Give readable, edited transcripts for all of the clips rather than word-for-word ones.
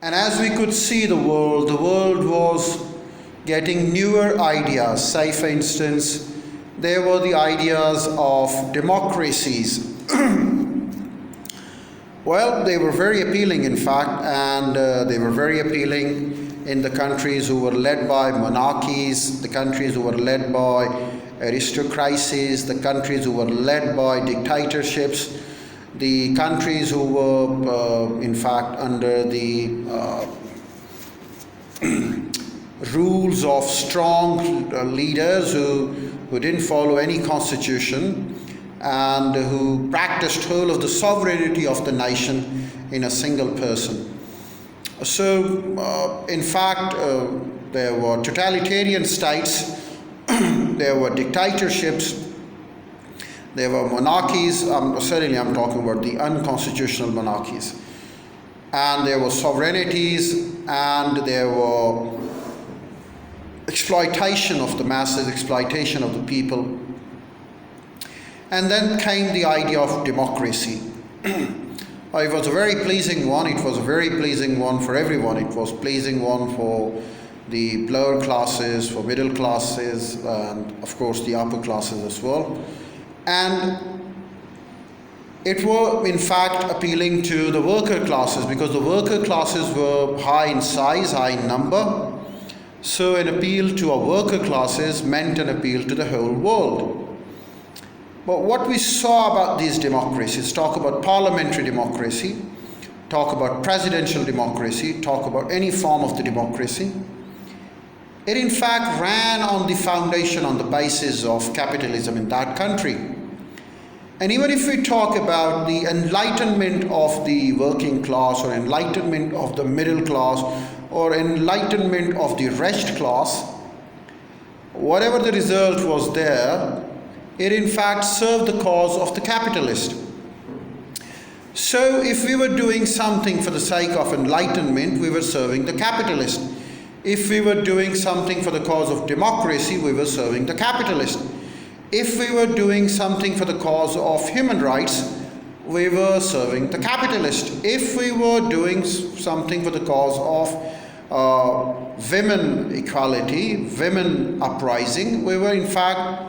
And as we could see the world was getting newer ideas. Say, for instance, there were the ideas of democracies. Well, they were very appealing, in fact, and they were very appealing in the countries who were led by monarchies, the countries who were led by aristocracies, the countries who were led by dictatorships, the countries who were, in fact, under the rules of strong leaders who didn't follow any constitution and who practiced whole of the sovereignty of the nation in a single person. So, in fact, there were totalitarian states, there were dictatorships, there were monarchies. Certainly I'm talking about the unconstitutional monarchies. And there were sovereignties, and there were exploitation of the masses, exploitation of the people. And then came the idea of democracy. It was a very pleasing one. It was a very pleasing one for everyone. It was a pleasing one for the lower classes, for middle classes, and of course the upper classes as well. And it was in fact appealing to the worker classes, because the worker classes were high in size, high in number. So an appeal to our worker classes meant an appeal to the whole world. But what we saw about these democracies, talk about parliamentary democracy, talk about presidential democracy, talk about any form of the democracy, it in fact ran on the foundation, on the basis of capitalism in that country. And even if we talk about the enlightenment of the working class, or enlightenment of the middle class, or enlightenment of the rest class, whatever the result was there, it in fact served the cause of the capitalist. So if we were doing something for the sake of enlightenment, we were serving the capitalist. If we were doing something for the cause of democracy, we were serving the capitalist. If we were doing something for the cause of human rights, we were serving the capitalist. If we were doing something for the cause of women equality, women uprising, we were in fact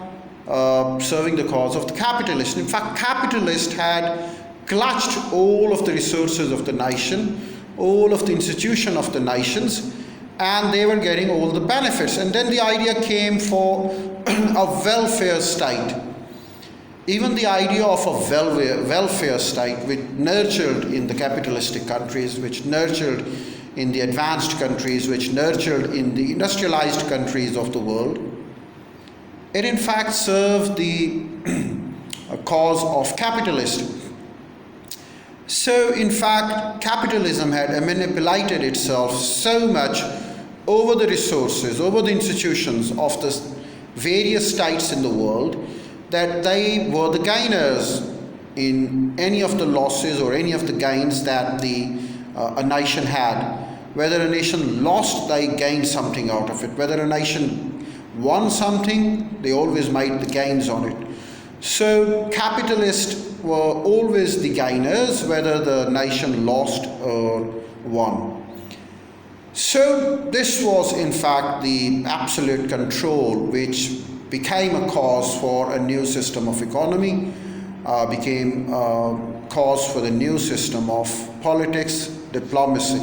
serving the cause of the capitalist. In fact, capitalists had clutched all of the resources of the nation, all of the institution of the nations, and they were getting all the benefits. And then the idea came for a welfare state. Even the idea of a welfare state, which nurtured in the capitalistic countries, which nurtured in the advanced countries, which nurtured in the industrialized countries of the world, it in fact served the cause of capitalism. So in fact, capitalism had manipulated itself so much over the resources, over the institutions of the various states in the world, that they were the gainers in any of the losses or any of the gains that a nation had. Whether a nation lost, they gained something out of it. Whether a nation won something, they always made the gains on it. So capitalists were always the gainers, whether the nation lost or won. So this was in fact the absolute control which became a cause for a new system of economy, became a cause for the new system of politics, diplomacy.